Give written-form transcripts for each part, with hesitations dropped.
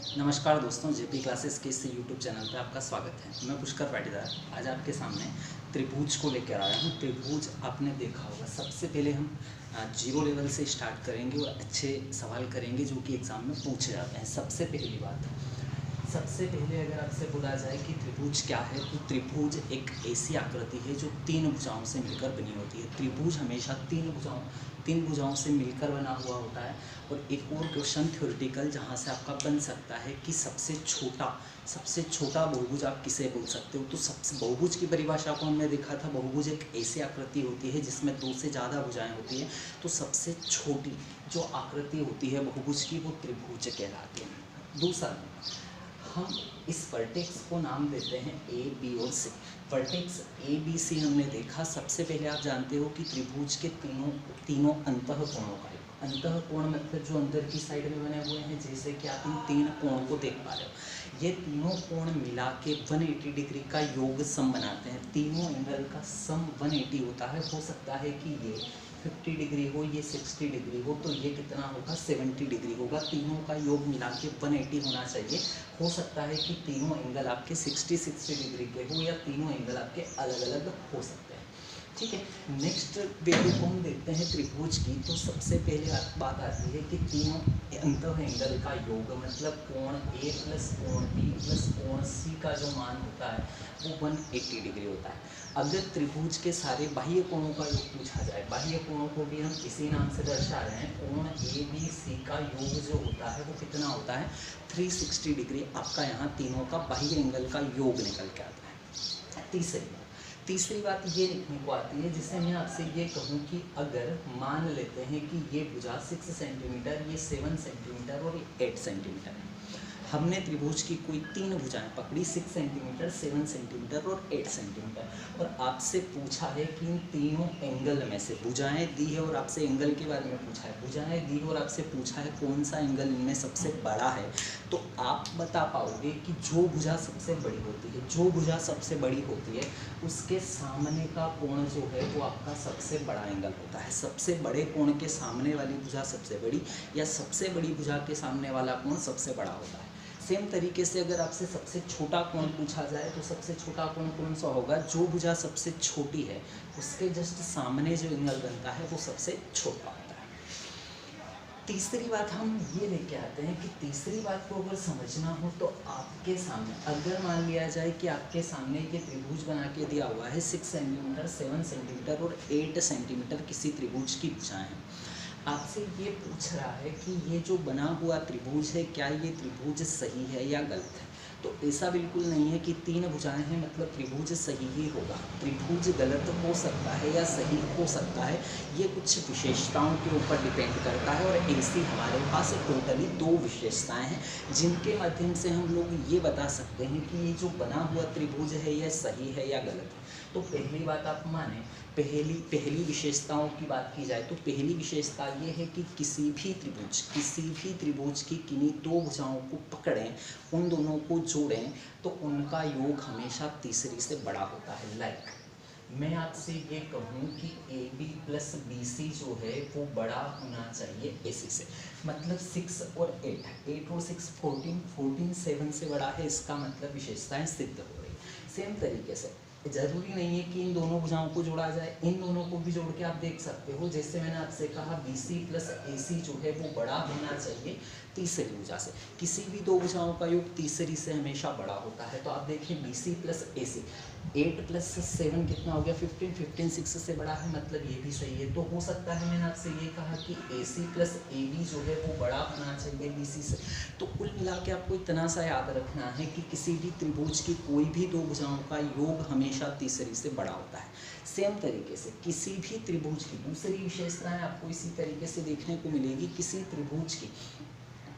नमस्कार दोस्तों, JP classes के इस यूट्यूब चैनल पर आपका स्वागत है। मैं पुष्कर पाटीदार आज आपके सामने त्रिभुज को लेकर आया हूँ। त्रिभुज आपने देखा होगा। सबसे पहले हम जीरो लेवल से स्टार्ट करेंगे और अच्छे सवाल करेंगे जो कि एग्ज़ाम में पूछे जाते हैं। सबसे पहली बात, सबसे पहले अगर आपसे बोला जाए कि त्रिभुज क्या है, तो त्रिभुज एक ऐसी आकृति है जो तीन भुजाओं से मिलकर बनी होती है। त्रिभुज हमेशा तीन भुजाओं से मिलकर बना हुआ होता है। और एक और क्वेश्चन थ्योरेटिकल जहाँ से आपका बन सकता है कि सबसे छोटा बहुभुज आप किसे बोल सकते हो। तो सबसे बहुभुज की परिभाषा को हमने देखा था। बहुभुज एक ऐसी आकृति होती है जिसमें दो से ज़्यादा भुजाएं होती हैं। तो सबसे छोटी जो आकृति होती है बहुभुज की, वो त्रिभुज कहलाती है। दूसरा, हम इस वर्टेक्स को नाम देते हैं ए, बी और सी। वर्टेक्स ए, बी, सी हमने देखा। सबसे पहले आप जानते हो कि त्रिभुज के तीनों अंतःकोणों का अंतःकोण मतलब जो अंदर की साइड में बने हुए हैं, जैसे कि आप इन तीन कोण को देख पा रहे हो। ये तीनों कोण मिला के 180 डिग्री का योग सम बनाते हैं। तीनों एंगल का सम 180 होता है। हो सकता है कि ये 50 डिग्री हो, ये 60 डिग्री हो, तो ये कितना होगा, 70 डिग्री होगा। तीनों का योग मिला के 180 होना चाहिए। हो सकता है कि तीनों एंगल आपके 60 डिग्री के हो, या तीनों एंगल आपके अलग अलग हो सकते हैं। ठीक है, नेक्स्ट वैल्यू को हम देखते हैं त्रिभुज की। तो सबसे पहले बात आती है कि तीनों अंतः एंगल का योग, मतलब कोण ए प्लस कोण बी प्लस कोण सी का जो मान होता है वो 180 डिग्री होता है। अगर त्रिभुज के सारे बाह्य कोणों का योग पूछा जाए, बाह्य कोणों को भी हम इसी नाम से दर्शा रहे हैं। कोण ए बी सी का योग जो होता है वो कितना होता है, 360 डिग्री। आपका यहाँ तीनों का बाह्य एंगल का योग निकल के आता है। तीसरी बात ये लिखने को आती है, जिससे मैं आपसे ये कहूँ कि अगर मान लेते हैं कि ये भुजा 6 सेंटीमीटर, ये 7 सेंटीमीटर और ये 8 सेंटीमीटर है। हमने त्रिभुज की कोई तीन भुजाएं पकड़ी, 6 सेंटीमीटर, 7 सेंटीमीटर और 8 सेंटीमीटर, और आपसे पूछा है कि इन तीनों एंगल में से भुजाएं दी है और आपसे एंगल के बारे में पूछा है। भुजाएं दी और आपसे पूछा है कौन सा एंगल इनमें सबसे बड़ा है। तो आप बता पाओगे कि जो भुजा सबसे बड़ी होती है, जो भुजा सबसे बड़ी होती है उसके सामने का कोण जो है वो आपका सबसे बड़ा एंगल होता है। सबसे बड़े कोण के सामने वाली भुजा सबसे बड़ी, या सबसे बड़ी भुजा के सामने वाला कोण सबसे बड़ा होता है। सेम तरीके से अगर आपसे सबसे छोटा कोण पूछा जाए, तो सबसे छोटा कोण कौन सा होगा, जो भुजा सबसे छोटी है उसके जस्ट सामने जो एंगल बनता है वो सबसे छोटा होता है। तीसरी बात हम ये लेके आते हैं कि तीसरी बात को अगर समझना हो तो आपके सामने अगर मान लिया जाए कि आपके सामने ये त्रिभुज बना के दिया हुआ है, 6 सेंटीमीटर, 7 सेंटीमीटर और 8 सेंटीमीटर किसी त्रिभुज की भुजाएं हैं। आपसे ये पूछ रहा है कि ये जो बना हुआ त्रिभुज है, क्या ये त्रिभुज सही है या गलत है। तो ऐसा बिल्कुल नहीं है कि तीन भुजाएं हैं मतलब त्रिभुज सही ही होगा। त्रिभुज गलत हो सकता है या सही हो सकता है, ये कुछ विशेषताओं के ऊपर डिपेंड करता है। और ऐसी हमारे पास टोटली 2 विशेषताएं हैं जिनके माध्यम से हम लोग ये बता सकते हैं कि ये जो बना हुआ त्रिभुज है यह सही है या गलत है। तो पहली बात आप माने, पहली विशेषताओं की बात की जाए तो पहली विशेषता ये है कि किसी भी त्रिभुज की किन्हीं दो भुजाओं को पकड़ें, उन दोनों को जोड़ें तो उनका योग हमेशा तीसरी से बड़ा होता है। लाइक मैं आपसे ये कहूँ कि A B plus B C जो है वो बड़ा होना चाहिए ए सी से, मतलब 6 और 8 और 6 14 7 से बड़ा है, इसका मतलब विशेषताएं सिद्ध हो रही। सेम तरीके से जरूरी नहीं है कि इन दोनों भुजाओं को जोड़ा जाए, इन दोनों को भी जोड़ के आप देख सकते हो। जैसे मैंने आपसे कहा BC प्लस AC जो है वो बड़ा होना चाहिए तीसरी भुजा से। किसी भी दो भुजाओं का योग तीसरी से हमेशा बड़ा होता है। तो आप देखिए BC प्लस AC, 8 प्लस 7 कितना हो गया, 15 6 से बड़ा है, मतलब ये भी सही है। तो हो सकता है मैंने आपसे ये कहा कि AC प्लस AB जो है वो बड़ा होना चाहिए BC से। तो कुल मिला के आपको इतना सा याद रखना है कि किसी भी त्रिभुज की कोई भी दो भुजाओं का योग हमेशा तीसरी से बड़ा होता है। सेम तरीके से किसी भी त्रिभुज की दूसरी विशेषताएं आपको इसी तरीके से देखने को मिलेगी। किसी त्रिभुज की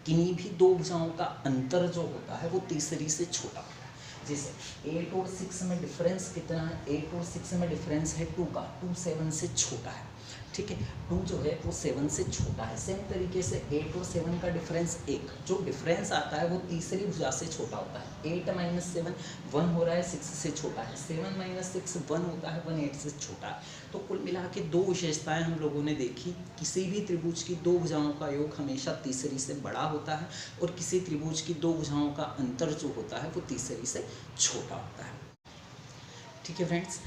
किन्हीं भी दो भुजाओं का अंतर जो होता है वो तीसरी से छोटा होता है। जैसे 8 और 6 में डिफरेंस कितना है, 8 और 6 में डिफरेंस है 2 का, 2 7 से छोटा है। ठीक है। 2 जो है वो 7 से छोटा है। सेम तरीके से 8 और 7 का डिफरेंस 1, जो डिफरेंस आता है वो तीसरी भुजा से छोटा होता है। 8 - 7 1 हो रहा है, 6 से छोटा है। 7 - 6 1 होता है, 1 8 से छोटा है। तो कुल मिला के 2 विशेषताएं हम लोगों ने देखी। किसी भी त्रिभुज की 2 भुजाओं का योग हमेशा तीसरी से बड़ा होता है, और किसी त्रिभुज की 2 भुजाओं का अंतर जो होता है वो तीसरी से छोटा होता है। ठीक है फ्रेंड्स,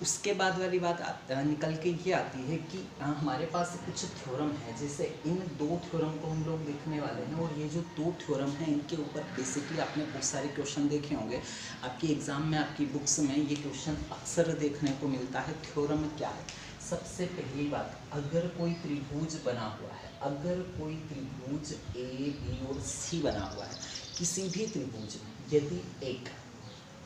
उसके बाद वाली बात निकल के ये आती है कि हमारे पास कुछ थ्योरम है। जैसे इन 2 थ्योरम को हम लोग देखने वाले हैं, और ये जो 2 थ्योरम हैं इनके ऊपर बेसिकली आपने बहुत सारे क्वेश्चन देखे होंगे। आपकी एग्ज़ाम में, आपकी बुक्स में ये क्वेश्चन अक्सर देखने को मिलता है। थ्योरम क्या है? सबसे पहली बात, अगर कोई त्रिभुज बना हुआ है, अगर कोई त्रिभुज ए बी और सी बना हुआ है, किसी भी त्रिभुज में यदि एक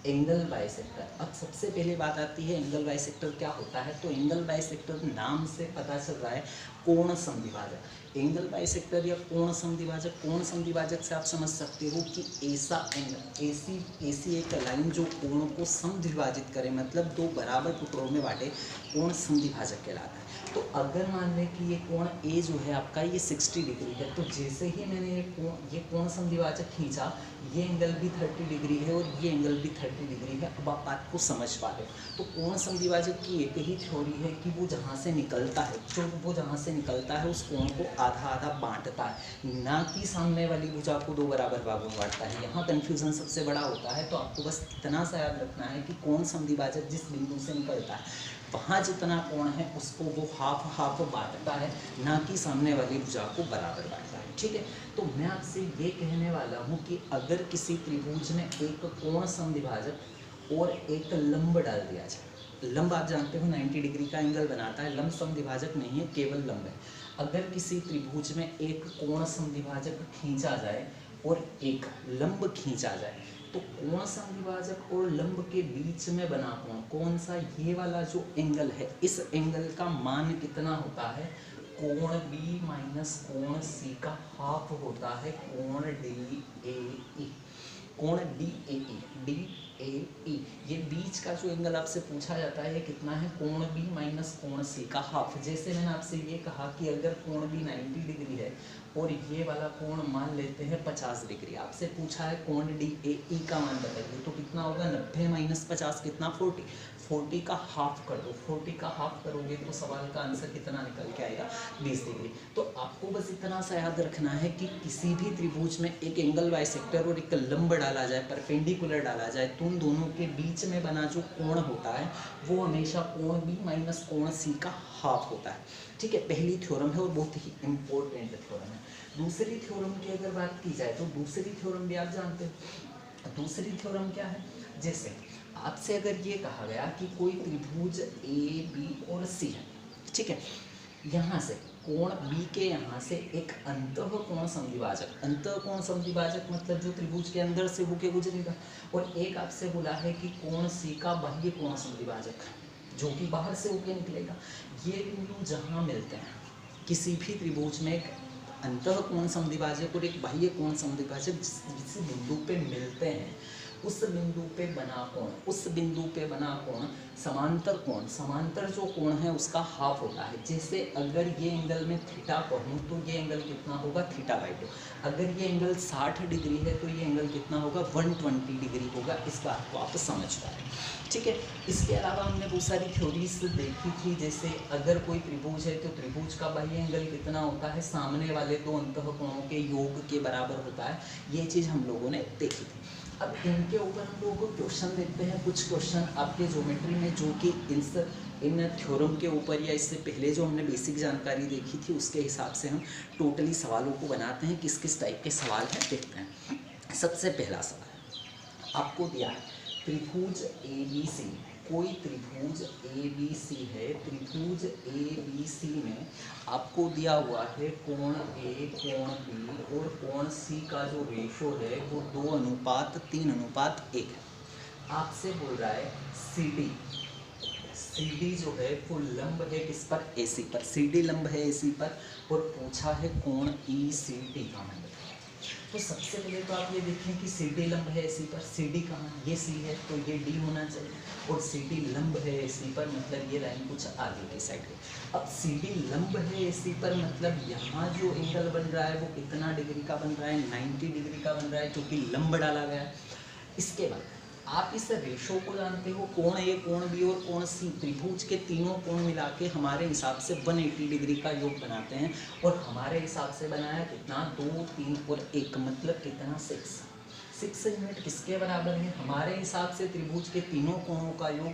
एंगल बाइसेक्टर, अब सबसे पहले बात आती है एंगल बाइसेक्टर क्या होता है। तो एंगल बाइसेक्टर नाम से पता चल रहा है कोण समद्विभाजक। एंगल बाइसेक्टर या कोण समद्विभाजक, कोण समद्विभाजक से आप समझ सकते हो कि ऐसा एंगल, ऐसी एक लाइन जो कोण को समद्विभाजित करे, मतलब 2 बराबर टुकड़ों में बांटे, कोण समद्विभाजक कहलाता है। तो अगर मान लें कि ये कोण ए जो है आपका ये 60 डिग्री है, तो जैसे ही मैंने ये कोण समद्विभाजक खींचा, ये एंगल भी 30 डिग्री है और ये एंगल भी 30 डिग्री है। अब आप बात को समझ पा रहे हो। तो कोण समद्विभाजक की एक ही थ्योरी है कि वो जहाँ से निकलता है, उस कोण को आधा आधा बांटता है, ना कि सामने वाली भुजा को 2 बराबर भागों में बांटता है। यहाँ कन्फ्यूजन सबसे बड़ा होता है। तो आपको बस इतना सा याद रखना है कि कोण समद्विभाजक जिस बिंदु से निकलता है वहाँ जितना कोण है उसको वो हाफ बांटता है, ना कि सामने वाली भुजा को बराबर बांटता है। ठीक है। तो मैं आपसे ये कहने वाला हूँ कि अगर किसी त्रिभुज में एक कोण समद्विभाजक और एक लंब डाल दिया जाए, लंब आप जानते हो 90 डिग्री का एंगल बनाता है, लंब समद्विभाजक नहीं है, केवल लंब है। अगर किसी त्रिभुज में एक कोण समद्विभाजक खींचा जाए और एक लंब खींचा जाए, तो कोण समद्विभाजक और लंब के बीच में बना कोण कौन सा, ये वाला जो एंगल है, इस एंगल का मान कितना होता है? कोण बी माइनस कोण सी का हाफ होता है, कोण डी ए ई, कोण डी ए ई। ये बीच का जो एंगल आपसे पूछा जाता है ये कितना है? कोण बी माइनस कोण सी का हाफ। जैसे मैंने आपसे ये कहा कि अगर कोण बी 90 डिग्री है और ये वाला कोण मान लेते हैं 50 डिग्री, आपसे पूछा है कोण डी ए ई का मान बताइए, तो कितना होगा? 90 माइनस 50 कितना? 40 का हाफ कर दो। 40 का हाफ करोगे तो सवाल का आंसर कितना निकल के आएगा? 20 डिग्री। तो आपको बस इतना सा याद रखना है कि किसी भी त्रिभुज में एक एंगल बाइसेक्टर और एक लंब डाला जाए, परपेंडिकुलर डाला जाए, तो उन दोनों के बीच में बना जो कोण होता है वो हमेशा कोण बी माइनस कोण सी का हाफ होता है। ठीक है, पहली थ्योरम है और बहुत ही इंपॉर्टेंट थ्योरम है। दूसरी थ्योरम की अगर बात की जाए तो दूसरी थ्योरम भी आप जानते हो। दूसरी थ्योरम क्या है? जैसे आपसे अगर ये कहा गया कि कोई त्रिभुज ए बी और सी है, ठीक है, यहाँ से कोण बी के यहाँ से एक अंतःकोण समद्विभाजक, अंतःकोण समद्विभाजक मतलब जो त्रिभुज के अंदर से होके गुजरेगा, और एक आपसे बोला है कि कोण सी का बाह्य कोण समद्विभाजक जो कि बाहर से होके निकलेगा। ये बिंदु जहाँ मिलते हैं किसी भी त्रिभुज में, एक अंतःकोण समद्विभाजक और एक बाह्य कोण समद्विभाजक जिस बिंदु पे मिलते हैं, उस बिंदु पे बना कोण समांतर कोण, समांतर जो कोण है उसका हाफ होता है। जैसे अगर ये एंगल में थीटा कहूँ तो ये एंगल कितना होगा? θ/2। अगर ये एंगल 60 डिग्री है तो ये एंगल कितना होगा? 120 डिग्री होगा। इस बात को आप समझ पाए। ठीक है। इसके अलावा हमने बहुत सारी थ्योरीज देखी थी। जैसे अगर कोई त्रिभुज है तो त्रिभुज का बाह्य एंगल कितना होता है? सामने वाले 2 अंतःकोणों के योग के बराबर होता है। ये चीज़ हम लोगों ने देखी थी। अब इनके ऊपर हम लोगों को क्वेश्चन देखते हैं। कुछ क्वेश्चन आपके ज्योमेट्री में जो कि इन थ्योरम के ऊपर या इससे पहले जो हमने बेसिक जानकारी देखी थी उसके हिसाब से हम टोटली सवालों को बनाते हैं। किस किस टाइप के सवाल हैं देखते हैं। सबसे पहला सवाल आपको दिया है त्रिभुज ए बी सी। कोई त्रिभुज ए बी सी है। त्रिभुज ए बी सी में आपको दिया हुआ है कोण ए, कोण बी और कोण सी का जो रेशो है वो 2:3:1 है। आपसे बोल रहा है CD जो है वो लंब है किस पर? AC पर। CD लंब है AC पर और पूछा है कोण ECD का मान बताओ। तो सबसे पहले तो आप ये देखें कि CD लंब है AC पर, CD कहाँ? ये C है तो ये D होना चाहिए, और CD लंब है AC पर मतलब ये लाइन कुछ आगे की साइड है। अब सी डी लंब है ए सी पर, मतलब यहाँ जो एंगल बन रहा है वो कितना डिग्री का बन रहा है, 90 डिग्री का बन रहा है, क्योंकि लंब डाला गया है। इसके बाद आप इस रेशो को जानते हो, कोण ए, कोण बी और कोण सी, त्रिभुज के तीनों कोण मिला के हमारे हिसाब से 180 डिग्री का योग बनाते हैं। और हमारे हिसाब से बनाया कितना, 2, 3 और 1, मतलब कितना 6 यूनिट किसके बराबर है, हमारे हिसाब से त्रिभुज के तीनों कोणों का योग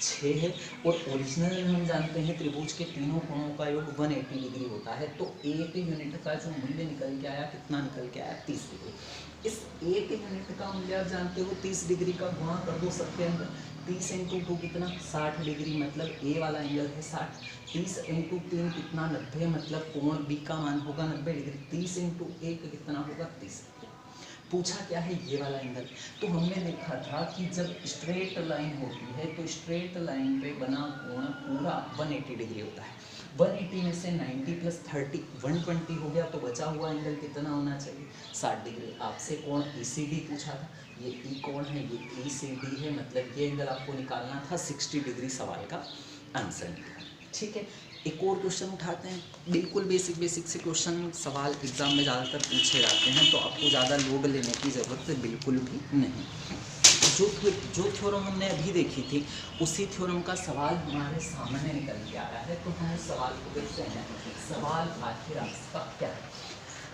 6 है। और ओरिजिनल में हम जानते हैं त्रिभुज के तीनों कोणों का योग 180 डिग्री होता है। तो 1 यूनिट का जो मूल्य निकल के आया, कितना निकल के आया, 30 डिग्री। इस 1 यूनिट का मूल्य आप जानते हो 30 डिग्री का गुणा कर दो सबके अंदर, 30 × 2 कितना 60 डिग्री, मतलब ए वाला एंगल है 60। 30 × 3 कितना 90, मतलब कोण बी का मान होगा 90 डिग्री। 30 × 1 कितना होगा 30। पूछा क्या है, ये वाला एंगल। तो हमने देखा था कि जब स्ट्रेट लाइन होती है तो स्ट्रेट लाइन पे बना कोण पूरा 180 डिग्री होता है। 180 में से 90 + 30 120 हो गया, तो बचा हुआ एंगल कितना होना चाहिए, 60 डिग्री। आपसे कोण ECD पूछा था, ये ई कोण है, ये ECD है, मतलब ये एंगल आपको निकालना था, 60 डिग्री सवाल का आंसर निकला। ठीक है, एक और क्वेश्चन उठाते हैं, बिल्कुल बेसिक से क्वेश्चन सवाल एग्जाम में ज़्यादातर पूछे जाते हैं, तो आपको ज़्यादा लोड लेने की ज़रूरत बिल्कुल भी नहीं। जो थ्योरम हमने अभी देखी थी उसी थ्योरम का सवाल हमारे सामने निकल के आ रहा है, तो हम उस सवाल को देखते हैं। सवाल आखिर आपका क्या है,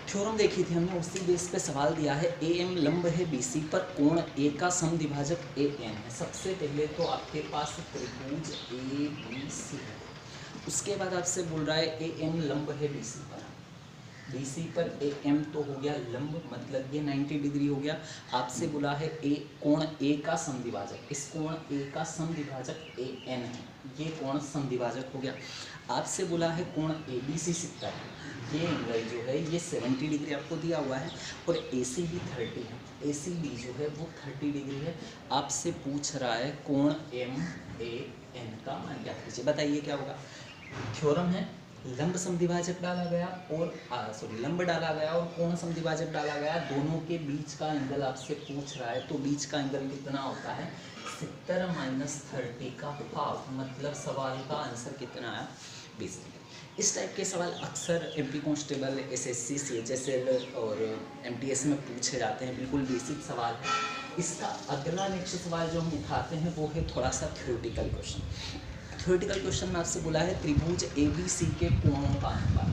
थ्योरम देखी थी हमने, उसी बेस पे सवाल दिया है। AM लंब है BC पर, कोण A का समद्विभाजक AN है। सबसे पहले तो आपके पास त्रिभुज ABC है, उसके बाद आपसे बोल रहा है AM लंब है BC पर AM तो हो गया लंब, मतलब ये 90 डिग्री हो गया। आपसे बोला है कोण A का समद्विभाजक, इस कोण A का समद्विभाजक AN है, ये कोण समद्विभाजक हो गया। आपसे बोला है कोण ABC 70 है, ये एंगल जो है ये 70 डिग्री आपको दिया हुआ है, और ACB 30 है, ACB जो है वो 30 डिग्री है। आपसे पूछ रहा है कोण MAN का मान क्या कीजिए, बताइए क्या होगा। थ्योरम है, लंब समद्विभाजक डाला गया और लंब डाला गया और कोण समद्विभाजक डाला गया, दोनों के बीच का एंगल आपसे पूछ रहा है, तो बीच का एंगल कितना होता है, 70 - 30 का हाफ, मतलब सवाल का आंसर कितना आया, 20 डिग्री। इस टाइप के सवाल अक्सर MP कांस्टेबल, SSC, CHSL और MTS में पूछे जाते हैं, बिल्कुल बेसिक सवाल है। इसका अगला नेक्स्ट सवाल जो हम उठाते हैं वो है थोड़ा सा थ्योरेटिकल क्वेश्चन। थ्योरेटिकल क्वेश्चन में आपसे बोला है त्रिभुज ABC के कोणों का अनुपात,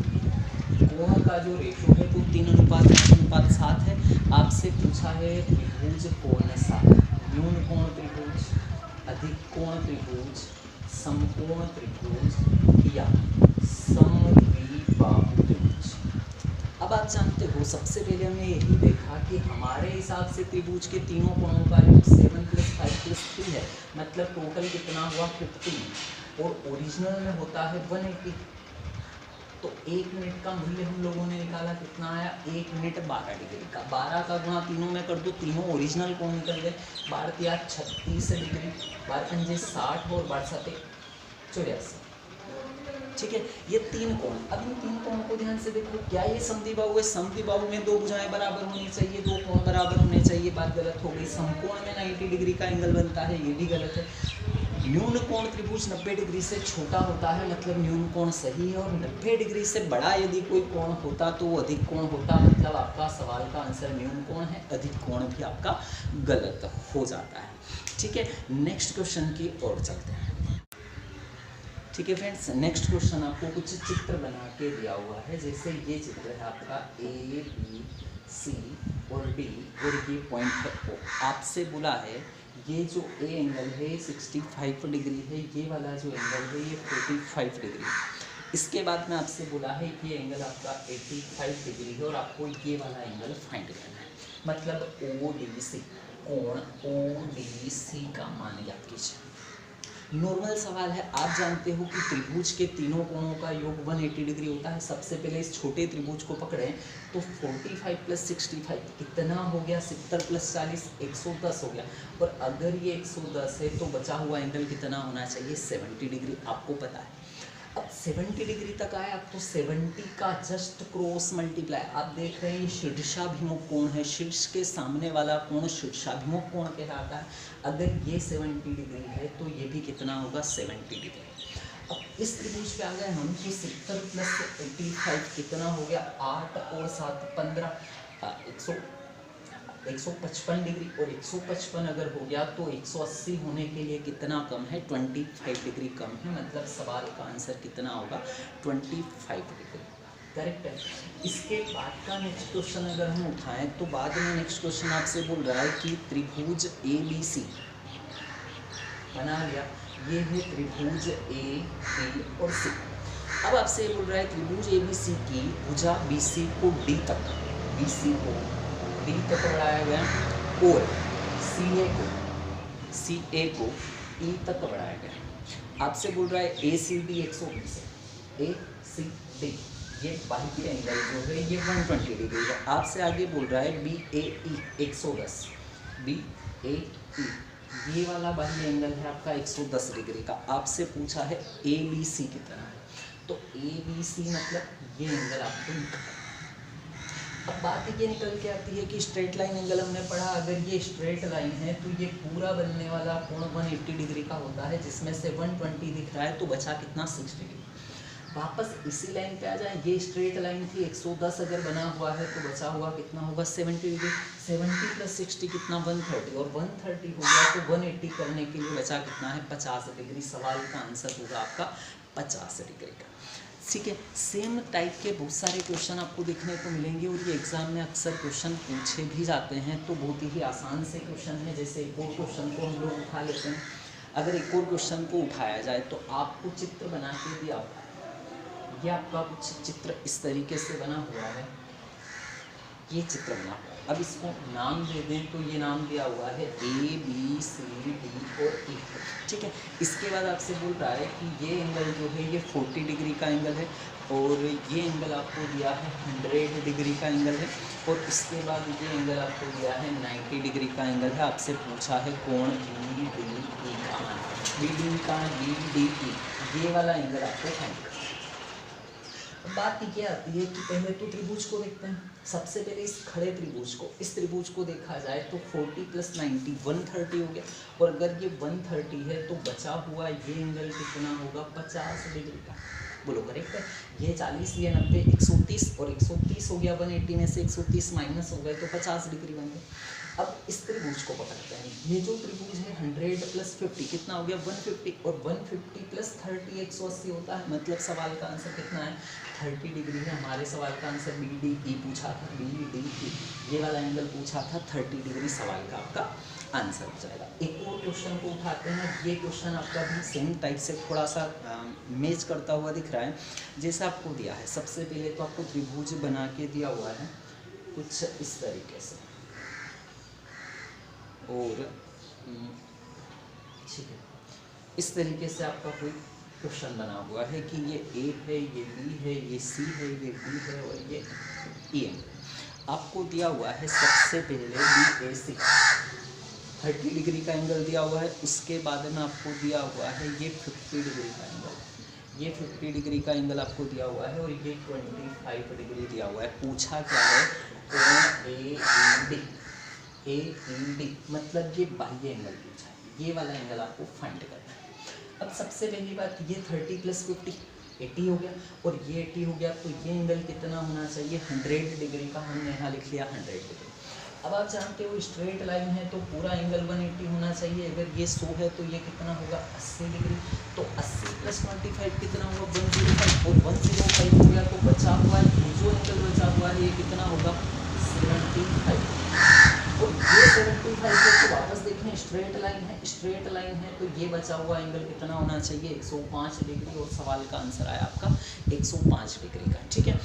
कोण का जो रेशो है वो 3:5:7 है। आपसे पूछा है त्रिभुज कोण सा, न्यून कोण त्रिभुज, अधिक कोण त्रिभुज, समकोण त्रिभुज या समद्विबाहु त्रिभुज। अब आप जानते हो सबसे पहले हमने यही देखा कि हमारे हिसाब से त्रिभुज के तीनों कोणों का योग 7 + 5 + 3 है, मतलब टोटल कितना हुआ 15, और ओरिजिनल में होता है 180। तो 1 मिनट का मूल्य हम लोगों ने निकाला, कितना आया, 1 मिनट 12 डिग्री का। 12 का गुणा तीनों में कर दो, तीनों ओरिजिनल कोण निकल गए। 12 × 36 डिग्री, 12 × 60 और 12 × 84। ठीक है, ये 3 कोण। अब इन 3 कोणों को ध्यान से देखो, क्या ये समद्विबाहु है, समद्विबाहु में 2 भुजाएं बराबर होनी चाहिए, 2 कोण बराबर होने चाहिए, बात गलत हो गई। समकोण में 90 डिग्री का एंगल बनता है, ये भी गलत है। न्यून कोण त्रिभुज 90 डिग्री से छोटा होता है, मतलब न्यून कोण सही है, और 90 डिग्री से बड़ा यदि कोई कोण होता तो वो अधिक कोण होता, मतलब आपका सवाल का आंसर न्यून कोण है, अधिक कोण भी आपका गलत हो जाता है। ठीक है, नेक्स्ट क्वेश्चन की ओर चलते हैं। ठीक है फ्रेंड्स, नेक्स्ट क्वेश्चन आपको कुछ चित्र बना के दिया हुआ है, जैसे ये चित्र है आपका A, B, C और D और ये पॉइंट है O। आपसे बोला है ये जो A एंगल है 65 डिग्री है, ये वाला जो एंगल है ये 45 डिग्री है। इसके बाद में आपसे बोला है ये एंगल आपका 85 डिग्री है और आपको ये वाला एंगल फाइंड करना है, मतलब ODC, कोण ODC का मान ज्ञात कीजिए। नॉर्मल सवाल है, आप जानते हो कि त्रिभुज के तीनों कोणों का योग 180 डिग्री होता है। सबसे पहले इस छोटे त्रिभुज को पकड़ें तो 45 + 65 कितना हो गया, 70 + 40 110 हो गया, और अगर ये 110 है तो बचा हुआ एंगल कितना होना चाहिए, 70 डिग्री, आपको पता है। अब 70 डिग्री तक आए, अब तो 70 का जस्ट क्रॉस मल्टीप्लाई, आप देख रहे हैं ये शीर्षाभिमुख कोण है, शीर्ष के सामने वाला कोण शीर्षाभिमुख कोण कहलाता है। अगर ये 70 डिग्री है तो ये भी कितना होगा, 70 डिग्री। अब इस त्रिभुज पे आ गए हम कि 70 प्लस 85 कितना हो गया, 8 और 7 15, 155 डिग्री, और 155 अगर हो गया तो 180 होने के लिए कितना कम है, 25 डिग्री कम है, मतलब सवाल का आंसर कितना होगा, 25 डिग्री। करेक्ट है। इसके बाद का नेक्स्ट क्वेश्चन अगर हम उठाएं तो बाद में नेक्स्ट क्वेश्चन आपसे बोल रहा है कि त्रिभुज ABC बना लिया, ये है त्रिभुज A, B और C। अब आपसे ये बोल रहा है त्रिभुज ABC की भुजा BC को D तक, BC को D तक बढ़ाया गया और CA को E तक बढ़ाया गया। आपसे बोल रहा है ACD 120 है, ACD ये बाह्य एंगल जो है ये 120 डिग्री है। आपसे आगे बोल रहा है BAE 110, BAE ये वाला बाह्य एंगल है आपका 110 डिग्री का। आपसे पूछा है ABC कितना है, तो ABC मतलब ये एंगल आपको निकल। अब बात ये निकल के आती है कि स्ट्रेट लाइन एंगल हमने पढ़ा, अगर ये स्ट्रेट लाइन है तो ये पूरा बनने वाला कोण 180 डिग्री का होता है, जिसमें से 120 दिख रहा है तो बचा कितना, 6 डिग्री। वापस इसी लाइन पे आ जाए, ये स्ट्रेट लाइन थी, 110 अगर बना हुआ है तो बचा हुआ कितना होगा, 70 डिग्री। 70 प्लस 60 कितना, 130, और 130 हो गया तो 180 करने के लिए बचा कितना है, 50 डिग्री। सवाल का आंसर होगा आपका 50 डिग्री का। ठीक है, सेम टाइप के बहुत सारे क्वेश्चन आपको देखने को मिलेंगे और ये एग्जाम में अक्सर क्वेश्चन पूछे भी जाते हैं, तो बहुत ही आसान से क्वेश्चन है। जैसे एक और क्वेश्चन को हम लोग उठा लेते हैं। अगर एक और क्वेश्चन को उठाया जाए तो आपको चित्र बना के दिया हुआ है, ये आपका कुछ चित्र इस तरीके से बना हुआ है, ये चित्र बना हुआ है। अब इसको नाम दे दें तो ये नाम दिया हुआ है ABCD और E। ठीक है, इसके बाद आपसे बोल रहा है कि ये एंगल जो है ये 40 डिग्री का एंगल है और ये एंगल आपको दिया है 100 डिग्री का एंगल है, और इसके बाद ये एंगल आपको दिया है 90 डिग्री का एंगल है। आपसे पूछा है कोण BDE का, BDE का BDE ये वाला एंगल आपको फाइंड करना है। बात ये आती है कि पहले तो त्रिभुज को देखते हैं। सबसे पहले इस खड़े त्रिभुज को, इस त्रिभुज को देखा जाए तो 40 प्लस 90 130 हो गया, और अगर ये 130 है तो बचा हुआ ये एंगल कितना होगा, 50 डिग्री का। बोलो करेक्ट है। ये 40, ये 90, 130, और 130 हो गया 180 में से 130 माइनस हो गए तो 50 डिग्री बन गए। अब इस त्रिभुज को पकड़ते हैं। ये जो त्रिभुज है 100 प्लस 50 कितना हो गया, 150, और 150 प्लस 30 180 होता है, मतलब सवाल का आंसर कितना है, 30 डिग्री है। हमारे सवाल का आंसर BDE पूछा था, BDE ये वाला एंगल पूछा था, 30 डिग्री सवाल का आपका आंसर हो जाएगा। एक और क्वेश्चन को उठाते हैं। ये क्वेश्चन आपका भी सेम टाइप से थोड़ा सा मैच करता हुआ दिख रहा है। जैसा आपको दिया है, सबसे पहले तो आपको त्रिभुज बना के दिया हुआ है कुछ इस तरीके से, और ठीक है इस तरीके से आपका कोई क्वेश्चन बना हुआ है कि ये A है, ये B है, ये C है, ये D है और ये E है। आपको दिया हुआ है सबसे पहले BAC 30 डिग्री का एंगल दिया हुआ है, उसके बाद में आपको दिया हुआ है ये 50 डिग्री का एंगल, ये 50 डिग्री का एंगल आपको दिया हुआ है, और ये 25 डिग्री दिया हुआ है। पूछा क्या है, कोण AED मतलब ये बाह्य एंगल पूछा है, ये वाला एंगल आपको फाइंड करना है। अब सबसे पहली बात, ये 30 प्लस 50 80 हो गया, और ये 80 हो गया, तो ये एंगल कितना होना चाहिए, 100 डिग्री का। हमने यहाँ लिख लिया 100 डिग्री। अब आप जानते हो स्ट्रेट लाइन है तो पूरा एंगल 180 होना चाहिए। अगर ये 100 है तो ये कितना होगा, 80 डिग्री। तो 80 प्लस 25 कितना होगा, 105, और 105 हो गया तो बचा हुआ है जो एंगल बचा हुआ है ये कितना होगा, 75। और ये 75 है तो वापस देखें स्ट्रेट लाइन है, स्ट्रेट लाइन है तो ये बचा हुआ एंगल कितना होना चाहिए, 105 डिग्री, और सवाल का आंसर आया आपका 105 डिग्री का। ठीक है,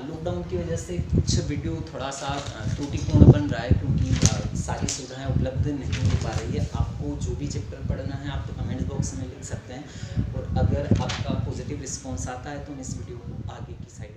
लॉकडाउन की वजह से कुछ वीडियो थोड़ा सा त्रुटिपूर्ण बन रहा है, क्योंकि सारी सुविधाएं उपलब्ध नहीं हो पा रही है। आपको जो भी चैप्टर पढ़ना है आप कमेंट बॉक्स में लिख सकते हैं, और अगर आपका पॉजिटिव रिस्पॉन्स आता है तो हम इस वीडियो को आगे की साइड